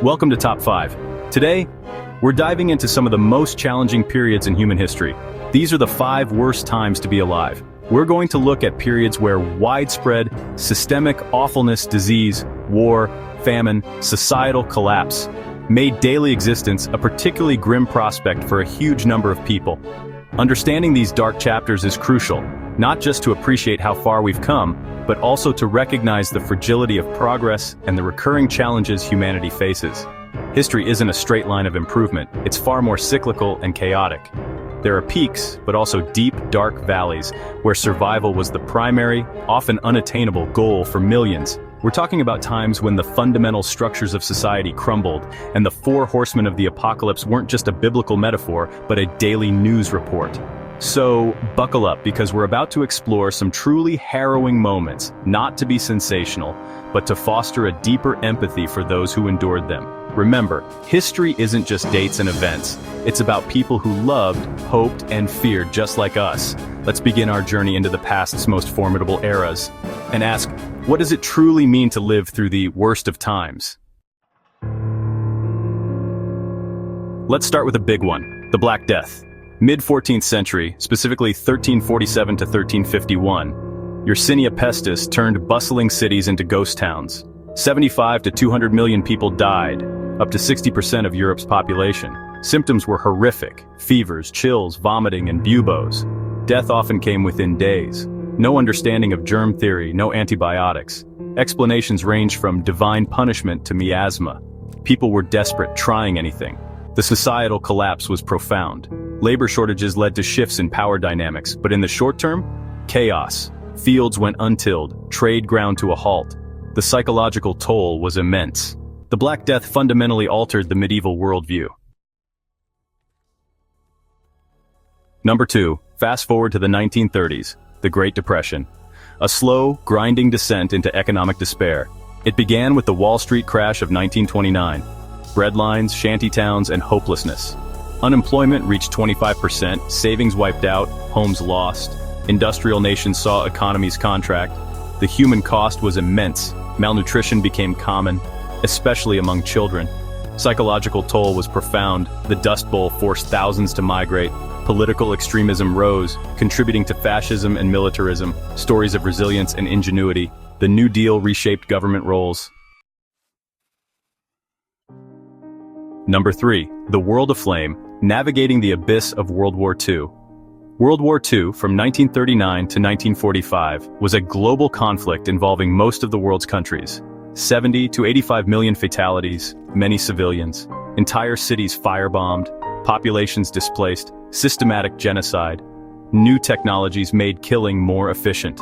Welcome to Top 5. Today, we're diving into some of the most challenging periods in human history. These are the 5 worst times to be alive. We're going to look at periods where widespread, systemic awfulness, disease, war, famine, societal collapse made daily existence a particularly grim prospect for a huge number of people. Understanding these dark chapters is crucial, not just to appreciate how far we've come, but also to recognize the fragility of progress and the recurring challenges humanity faces. History isn't a straight line of improvement, it's far more cyclical and chaotic. There are peaks, but also deep, dark valleys, where survival was the primary, often unattainable goal for millions. We're talking about times when the fundamental structures of society crumbled, and the 4 horsemen of the apocalypse weren't just a biblical metaphor, but a daily news report. So, buckle up, because we're about to explore some truly harrowing moments, not to be sensational, but to foster a deeper empathy for those who endured them. Remember, history isn't just dates and events. It's about people who loved, hoped, and feared just like us. Let's begin our journey into the past's most formidable eras, and ask, what does it truly mean to live through the worst of times? Let's start with a big one, the Black Death. Mid-14th century, specifically 1347 to 1351, Yersinia Pestis turned bustling cities into ghost towns. 75 to 200 million people died, up to 60% of Europe's population. Symptoms were horrific: fevers, chills, vomiting, and buboes. Death often came within days. No understanding of germ theory, no antibiotics. Explanations ranged from divine punishment to miasma. People were desperate, trying anything. The societal collapse was profound. Labor shortages led to shifts in power dynamics, but in the short term, chaos. Fields went untilled, trade ground to a halt. The psychological toll was immense. The Black Death fundamentally altered the medieval worldview. Number 2, fast forward to the 1930s, the Great Depression. A slow, grinding descent into economic despair. It began with the Wall Street crash of 1929. Breadlines, shantytowns, and hopelessness. Unemployment reached 25%, savings wiped out, homes lost. Industrial nations saw economies contract. The human cost was immense. Malnutrition became common, especially among children. Psychological toll was profound. The Dust Bowl forced thousands to migrate. Political extremism rose, contributing to fascism and militarism. Stories of resilience and ingenuity. The New Deal reshaped government roles. Number 3, the World Aflame, navigating the abyss of World War II. World War II, from 1939 to 1945, was a global conflict involving most of the world's countries. 70 to 85 million fatalities, many civilians, entire cities firebombed, populations displaced, systematic genocide. New technologies made killing more efficient.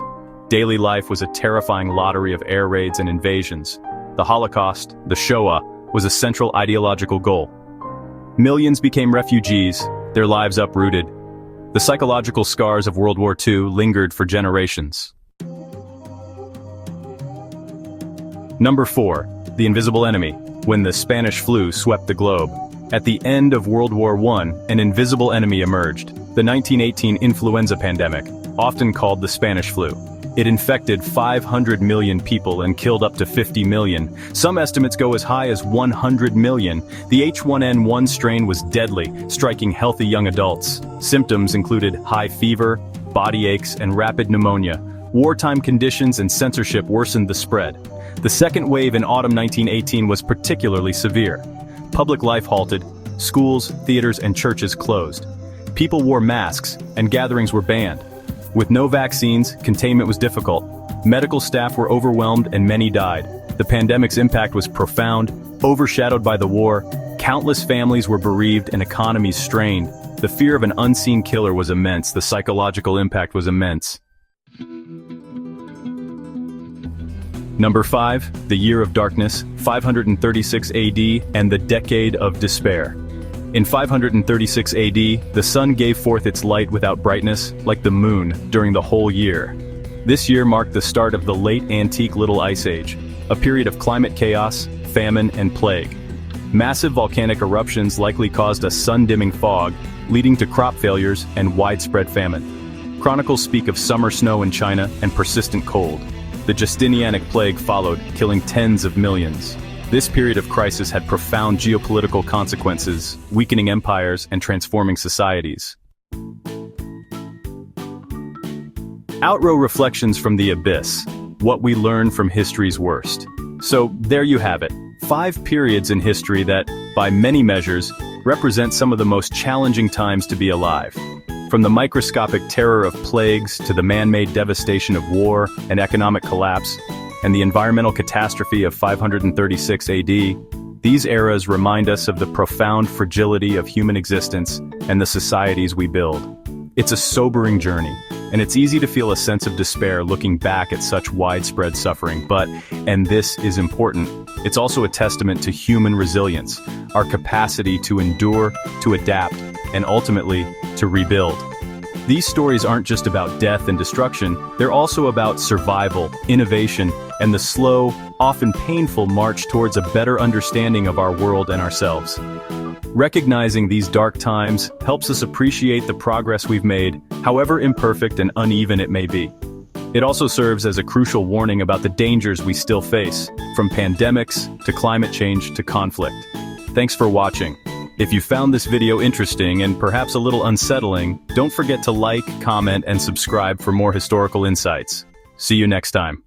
Daily life was a terrifying lottery of air raids and invasions. The Holocaust, the Shoah, was a central ideological goal. Millions became refugees, their lives uprooted. The psychological scars of World War II lingered for generations. Number 4, the invisible enemy, when the Spanish flu swept the globe. At the end of World War I, an invisible enemy emerged, the 1918 influenza pandemic, often called the Spanish flu. It infected 500 million people and killed up to 50 million. Some estimates go as high as 100 million. The H1N1 strain was deadly, striking healthy young adults. Symptoms included high fever, body aches, and rapid pneumonia. Wartime conditions and censorship worsened the spread. The second wave in autumn 1918 was particularly severe. Public life halted, schools, theaters, and churches closed. People wore masks, and gatherings were banned. With no vaccines, containment was difficult. Medical staff were overwhelmed and many died. The pandemic's impact was profound, overshadowed by the war. Countless families were bereaved and economies strained. The fear of an unseen killer was immense. The psychological impact was immense. Number 5, the Year of Darkness, 536 AD, and the Decade of Despair. In 536 AD, the sun gave forth its light without brightness, like the moon, during the whole year. This year marked the start of the late antique Little Ice Age, a period of climate chaos, famine, and plague. Massive volcanic eruptions likely caused a sun-dimming fog, leading to crop failures and widespread famine. Chronicles speak of summer snow in China and persistent cold. The Justinianic plague followed, killing tens of millions. This period of crisis had profound geopolitical consequences, weakening empires and transforming societies. Outrow Reflections from the Abyss: What we learn from history's worst. So, there you have it. 5 periods in history that, by many measures, represent some of the most challenging times to be alive. From the microscopic terror of plagues to the man-made devastation of war and economic collapse, and the environmental catastrophe of 536 AD, these eras remind us of the profound fragility of human existence and the societies we build. It's a sobering journey, and it's easy to feel a sense of despair looking back at such widespread suffering, but, and this is important, it's also a testament to human resilience, our capacity to endure, to adapt, and ultimately, to rebuild. These stories aren't just about death and destruction, they're also about survival, innovation, and the slow, often painful march towards a better understanding of our world and ourselves. Recognizing these dark times helps us appreciate the progress we've made, however imperfect and uneven it may be. It also serves as a crucial warning about the dangers we still face, from pandemics to climate change to conflict. Thanks for watching. If you found this video interesting and perhaps a little unsettling, don't forget to like, comment, and subscribe for more historical insights. See you next time.